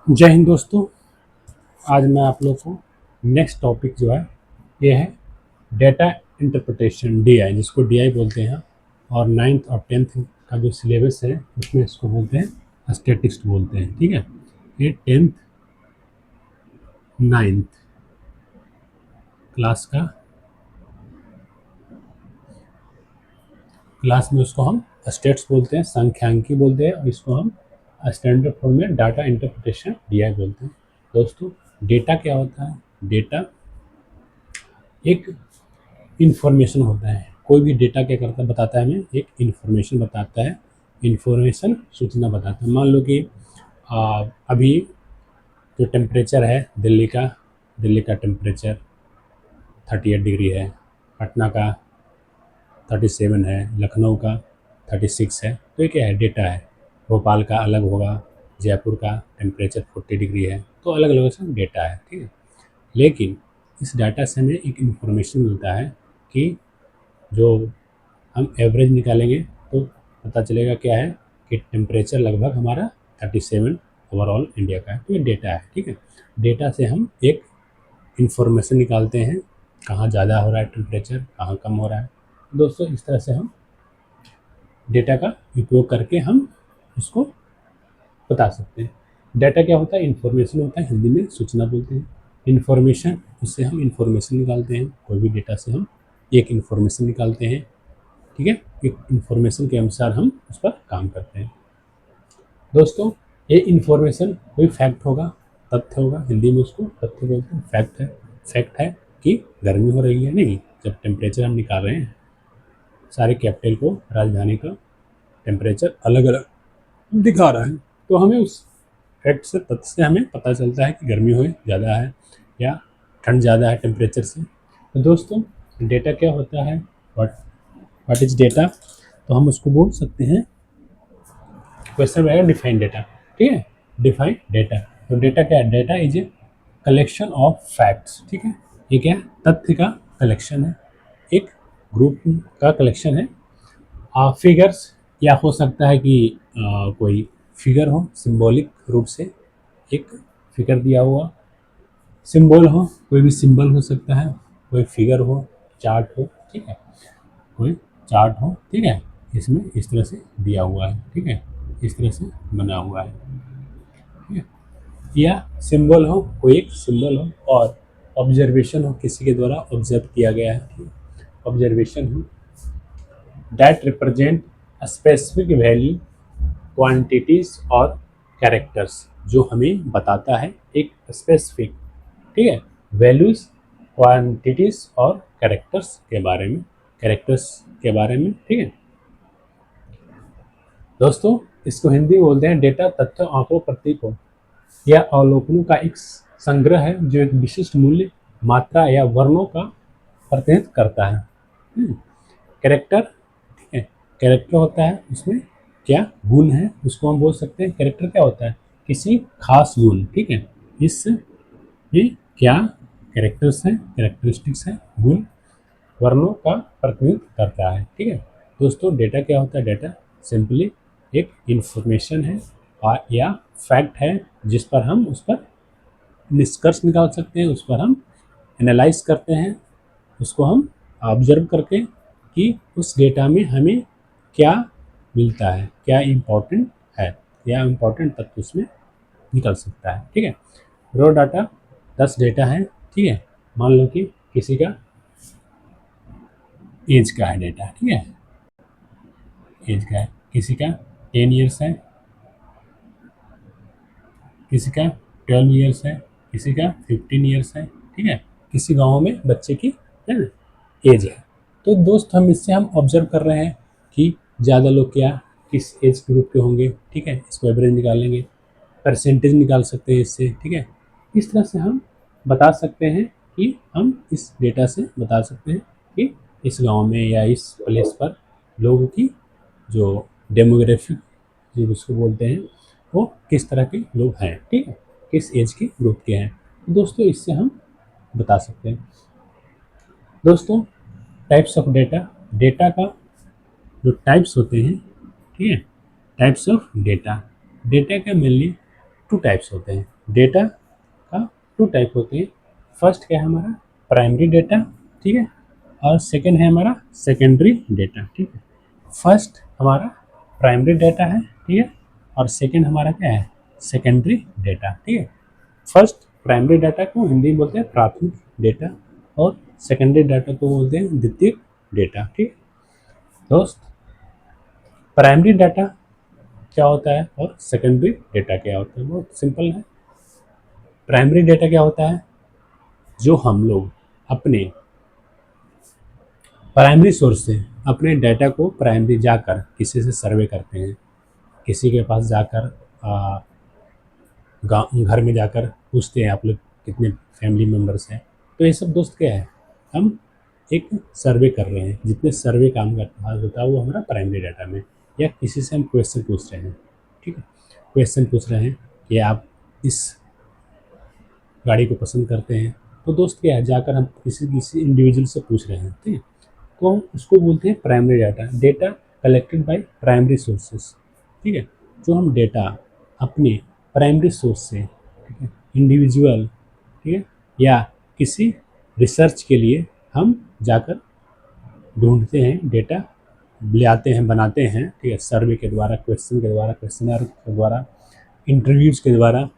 जय हिंद दोस्तों। आज मैं आप लोग को नेक्स्ट टॉपिक जो है ये है डेटा इंटरप्रिटेशन डीआई, जिसको डीआई बोलते हैं। और नाइन्थ और टेंथ का जो सिलेबस है उसमें इसको बोलते हैं स्टैटिस्टिक्स बोलते हैं। ठीक है, ये टेंथ नाइन्थ क्लास में उसको हम स्टेट्स बोलते हैं, सांख्यिकी बोलते हैं, और इसको हम स्टैंडर्ड फॉर्म में डाटा इंटरप्रिटेशन डीआई बोलते हैं। दोस्तों, डेटा क्या होता है? डेटा एक इन्फॉर्मेशन होता है। कोई भी डेटा क्या करता है, बताता है हमें, एक इन्फॉर्मेशन बताता है। इन्फॉर्मेशन सूचना बताता है। मान लो कि अभी जो टेम्परेचर है दिल्ली का टेम्परेचर 38 डिग्री है, पटना का 37 है, लखनऊ का 36 है। तो ये क्या है? डेटा है। भोपाल का अलग होगा, जयपुर का टेम्परेचर 40 डिग्री है। तो अलग अलग से डेटा है। ठीक है, लेकिन इस डाटा से हमें एक इन्फॉर्मेशन मिलता है कि जो हम एवरेज निकालेंगे तो पता चलेगा क्या है कि टेम्परेचर लगभग हमारा 37 ओवरऑल इंडिया का है। तो ये डेटा है। ठीक है, डेटा से हम एक इन्फॉर्मेशन निकालते हैं, कहाँ ज़्यादा हो रहा है टेम्परेचर, कहाँ कम हो रहा है। दोस्तों, इस तरह से हम डेटा का उपयोग करके हम इसको बता सकते हैं। डाटा क्या होता है? इन्फॉर्मेशन होता है, हिंदी में सूचना बोलते हैं। इन्फॉर्मेशन, उससे हम इन्फॉर्मेशन निकालते हैं। कोई भी डेटा से हम एक इन्फॉर्मेशन निकालते हैं। ठीक है, एक इन्फॉर्मेशन के अनुसार हम उस पर काम करते हैं। दोस्तों, ये इन्फॉर्मेशन कोई फैक्ट होगा, तथ्य होगा, हिंदी में उसको तथ्य बोलते हैं। फैक्ट है कि गर्मी हो रही है। नहीं, जब टेम्परेचर हम निकाल रहे हैं, सारे कैपिटल को, राजधानी का टेम्परेचर अलग अलग दिखा रहा है, तो हमें उस फैक्ट से, तथ्य से हमें पता चलता है कि गर्मी हो ज़्यादा है या ठंड ज़्यादा है टेम्परेचर से। तो दोस्तों, डेटा क्या होता है? What is data? तो हम उसको बोल सकते हैं, क्वेश्चन में आएगा डिफाइन डेटा। ठीक है, डिफाइन डेटा। तो डेटा क्या है? Data is a collection of facts. ठीक है, ये क्या है? तथ्य का कलेक्शन है, एक ग्रुप का कलेक्शन है। फिगर्स, या हो सकता है कि कोई फिगर हो, सिंबॉलिक रूप से एक फिगर दिया हुआ, सिंबल हो, कोई भी सिंबल हो सकता है, कोई फिगर हो, चार्ट हो। ठीक है, कोई चार्ट हो। ठीक है, इसमें इस तरह से दिया हुआ है। ठीक है, इस तरह से बना हुआ है। ठीक है, या सिंबल हो, कोई एक सिंबल हो, और ऑब्जर्वेशन हो, किसी के द्वारा ऑब्जर्व किया गया है। ऑब्जर्वेशन हो that represent specific value, quantities और कैरेक्टर्स, जो हमें बताता है एक स्पेसिफिक, ठीक है, वैल्यूज, क्वांटिटीज और कैरेक्टर्स के बारे में। ठीक है दोस्तों, इसको हिंदी में बोलते हैं डेटा, तथ्य, आंकड़ों, प्रतीकों या अवलोकनों का एक संग्रह है जो एक विशिष्ट मूल्य, मात्रा या वर्णों का प्रतिनिधित्व करता है। कैरेक्टर, ठीक है, कैरेक्टर होता है, उसमें क्या गुण है उसको हम बोल सकते हैं। कैरेक्टर क्या होता है? किसी खास गुण। ठीक है, इस ये क्या कैरेक्टर्स हैं, कैरेक्टरिस्टिक्स हैं, गुण, वर्णों का प्रतिनिधित्व करता है। ठीक है दोस्तों, डेटा क्या होता है? डेटा सिंपली एक इंफॉर्मेशन है या फैक्ट है, जिस पर हम उस पर निष्कर्ष निकाल सकते हैं, उस पर हम एनालाइज करते हैं, उसको हम ऑब्जर्व करके कि उस डेटा में हमें क्या मिलता है, क्या इम्पोर्टेंट है, क्या इम्पोर्टेंट तत्व उसमें निकल सकता है। ठीक है, रो डाटा 10 डेटा है। ठीक है, मान लो कि किसी का एज का है डेटा। ठीक है, एज का है, किसी का 10 ईयर्स है, किसी का 12 ईयर्स है, किसी का 15 ईयर्स है। ठीक है, किसी गांव में बच्चे की है ना एज है। तो दोस्त, हम इससे हम ऑब्जर्व कर रहे हैं कि ज़्यादा लोग क्या किस एज ग्रुप के होंगे। ठीक है, इसको एवरेज निकालेंगे, परसेंटेज निकाल सकते हैं इससे। ठीक है, इस तरह से हम बता सकते हैं कि हम इस डेटा से बता सकते हैं कि इस गांव में या इस प्लेस पर लोगों की जो डेमोग्राफिक, जो जिसको बोलते हैं, वो किस तरह के लोग हैं। ठीक है, किस एज के ग्रुप के हैं। तो दोस्तों, इससे हम बता सकते हैं। दोस्तों, टाइप्स ऑफ डेटा, डेटा का जो टाइप्स होते हैं, ठीक है, टाइप्स ऑफ डेटा, डेटा के मेनली 2 टाइप्स होते हैं। डेटा का 2 टाइप होते हैं। फर्स्ट क्या है हमारा प्राइमरी डेटा, ठीक है, और सेकंड है हमारा सेकेंडरी डेटा, ठीक है। फर्स्ट हमारा प्राइमरी डेटा है, ठीक है, और सेकंड हमारा क्या है सेकेंडरी डेटा, ठीक है। फर्स्ट प्राइमरी डाटा को हिंदी में बोलते हैं प्राथमिक डेटा और सेकेंडरी डाटा को बोलते हैं द्वितीयक डेटा, ठीक है। दोस्त प्राइमरी डाटा क्या होता है और सेकेंडरी डेटा क्या होता है, बहुत सिंपल है। प्राइमरी डेटा क्या होता है, जो हम लोग अपने प्राइमरी सोर्स से अपने डाटा को प्राइमरी जाकर किसी से सर्वे करते हैं, किसी के पास जाकर गाँव घर में जाकर पूछते हैं आप लोग कितने फैमिली मेम्बर्स हैं। तो ये सब दोस्त क्या है, हम एक सर्वे कर रहे हैं, जितने सर्वे काम करता होता है वो हमारा प्राइमरी डाटा में, या किसी से हम क्वेश्चन पूछ रहे हैं, ठीक है, क्वेश्चन पूछ रहे हैं कि आप इस गाड़ी को पसंद करते हैं। तो दोस्त क्या है, जाकर हम किसी किसी इंडिविजुअल से पूछ रहे हैं, ठीक है, तो हम उसको बोलते हैं primary data. Data collected by primary sources, ठीक है, जो हम डेटा अपने प्राइमरी सोर्स से, ठीक है, इंडिविजुअल, ठीक है, या किसी रिसर्च के लिए हम जाकर ढूंढते हैं, डेटा ले आते हैं, बनाते हैं, ठीक है, सर्वे के द्वारा, क्वेश्चन के द्वारा, क्वेश्चनर के द्वारा, इंटरव्यूज़ के द्वारा,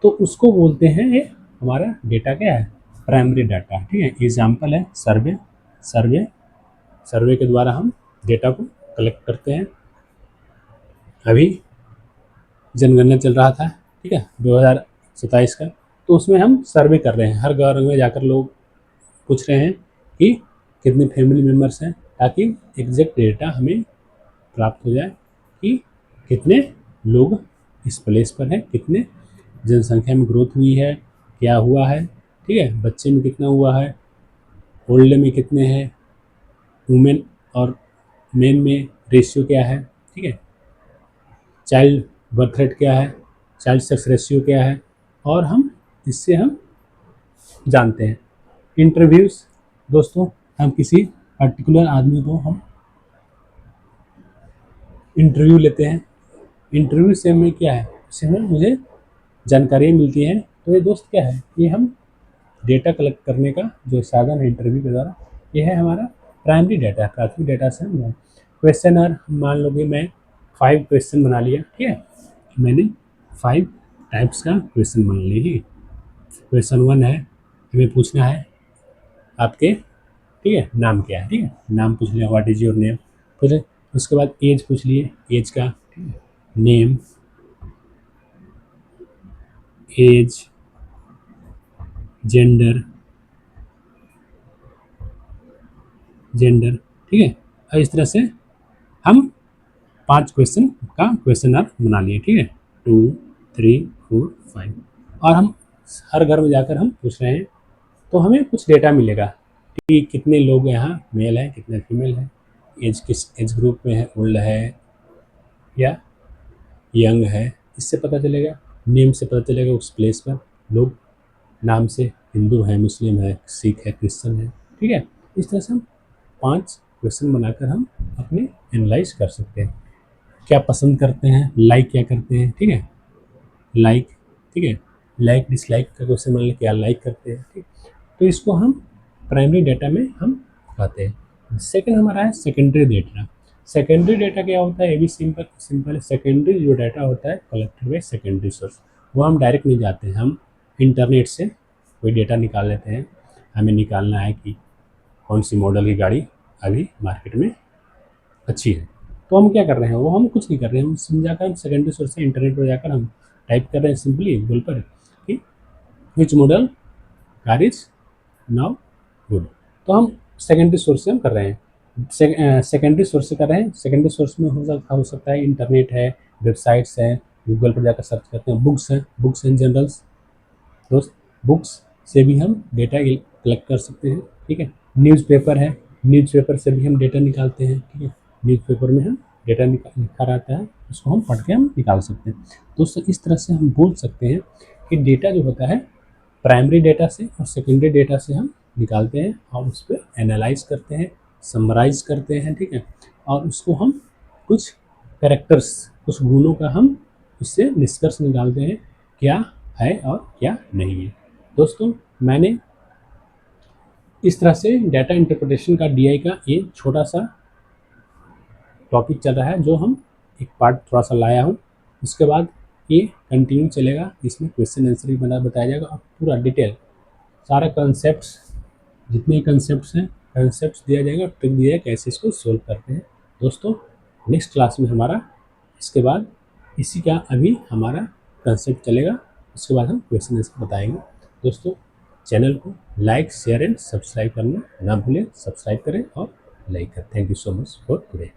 तो उसको बोलते हैं ये हमारा डेटा क्या है प्राइमरी डाटा, ठीक है। एग्जाम्पल है सर्वे, सर्वे सर्वे के द्वारा हम डेटा को कलेक्ट करते हैं। अभी जनगणना चल रहा था, ठीक है, 2027 का, तो उसमें हम सर्वे कर रहे हैं, हर गाँव में जाकर लोग पूछ रहे हैं कि कितने फैमिली मेम्बर्स हैं, ताकि एग्जैक्ट डेटा हमें प्राप्त हो जाए कि कितने लोग इस प्लेस पर हैं, कितने जनसंख्या में ग्रोथ हुई है, क्या हुआ है, ठीक है, बच्चे में कितना हुआ है, ओल्ड में कितने हैं, वुमेन और मेन में रेशियो क्या है, ठीक है, चाइल्ड बर्थ रेट क्या है, चाइल्ड सेक्स रेशियो क्या है, और हम इससे हम जानते हैं। इंटरव्यूज़ दोस्तों, हम किसी पर्टिकुलर आदमी को हम इंटरव्यू लेते हैं, इंटरव्यू से हमें क्या है, उससे हमें मुझे जानकारियाँ मिलती हैं। तो ये दोस्त क्या है, ये हम डेटा कलेक्ट करने का जो साधन है इंटरव्यू के द्वारा, ये है हमारा प्राइमरी डाटा, प्राथमिक डाटा से हम क्वेश्चनर, मान लो कि मैं 5 क्वेश्चन बना लिया, ठीक है, मैंने 5 टाइप्स का क्वेश्चन बना लिए। क्वेश्चन 1 है, हमें पूछना है आपके, ठीक है, नाम क्या है, ठीक है, नाम पूछ लिया, व्हाट इज़ योर नेम, फिर उसके बाद एज पूछ लिए, एज का, ठीक है, नेम, एज, जेंडर, जेंडर, ठीक है, और इस तरह से हम 5 क्वेश्चन का क्वेश्चनर बना लिए, ठीक है, 2, 3, 4, 5, और हम हर घर में जाकर हम पूछ रहे हैं, तो हमें कुछ डेटा मिलेगा कि कितने लोग यहाँ मेल हैं, कितने फीमेल हैं, एज किस एज ग्रुप में है, ओल्ड है या यंग है, इससे पता चलेगा। नेम से पता चलेगा उस प्लेस पर लोग नाम से हिंदू है, मुस्लिम है, सिख है, क्रिश्चियन है, ठीक है। इस तरह से हम 5 क्वेश्चन बनाकर हम अपने एनालाइज कर सकते हैं, क्या पसंद करते हैं, लाइक क्या करते हैं, ठीक है, लाइक, ठीक है, लाइक डिसलाइक का क्वेश्चन मान लें, क्या लाइक करते हैं, ठीक। तो इसको हम प्राइमरी डाटा में हम पाते हैं। सेकंड हमारा है सेकेंडरी डेटा। सेकेंडरी डाटा क्या होता है, ये भी सिंपल सिंपल है। सेकेंडरी जो डाटा होता है कलेक्टेड बाय सेकेंडरी सोर्स, वो हम डायरेक्ट नहीं जाते हैं, हम इंटरनेट से कोई डेटा निकाल लेते हैं। हमें निकालना है कि कौन सी मॉडल की गाड़ी अभी मार्केट में अच्छी है, तो हम क्या कर रहे हैं, वो हम कुछ नहीं कर रहे हैं, हम समझाकर हम सेकेंडरी सोर्स से इंटरनेट पर जाकर हम टाइप कर रहे हैं सिंपली गूगल पर कि which model car is now good, तो हम सेकेंडरी सोर्स से हम कर रहे हैं, सेकेंडरी सोर्स से कर रहे हैं। सेकेंडरी सोर्स में हो सकता है इंटरनेट है, वेबसाइट्स हैं, गूगल पर जाकर सर्च करते हैं, बुक्स हैं, बुक्स इन जनरल्स दोस्त, बुक्स से भी हम डेटा कलेक्ट कर सकते हैं, ठीक है। न्यूज़पेपर है, न्यूज़पेपर से भी हम डेटा निकालते हैं, ठीक है, न्यूज़पेपर में हम डेटा लिखा रहता है, उसको हम पढ़ के हम निकाल सकते हैं। दोस्तों इस तरह से हम बोल सकते हैं कि डेटा जो होता है प्राइमरी डेटा से और सेकेंडरी डेटा से हम निकालते हैं और उस पर एनालाइज करते हैं, समराइज करते हैं, ठीक है, और उसको हम कुछ कैरेक्टर्स, कुछ गुणों का हम उससे निष्कर्ष निकालते हैं, क्या है और क्या नहीं है। दोस्तों मैंने इस तरह से डाटा इंटरप्रिटेशन का डीआई का एक छोटा सा टॉपिक चल रहा है, जो हम एक पार्ट थोड़ा सा लाया हूँ। उसके बाद ये कंटिन्यू चलेगा, इसमें क्वेश्चन आंसर भी बताया जाएगा और पूरा डिटेल सारा कंसेप्ट, जितने कंसेप्ट हैं कंसेप्ट दिया जाएगा, ट्रिक दिया जाएगा कैसे इसको सोल्व करते हैं। दोस्तों नेक्स्ट क्लास में हमारा इसके बाद इसी का अभी हमारा कंसेप्ट चलेगा, उसके बाद हम क्वेश्चन आंसर बताएंगे। दोस्तों चैनल को लाइक शेयर एंड सब्सक्राइब करना ना भूलें, सब्सक्राइब करें और लाइक करें। Thank you so much for today.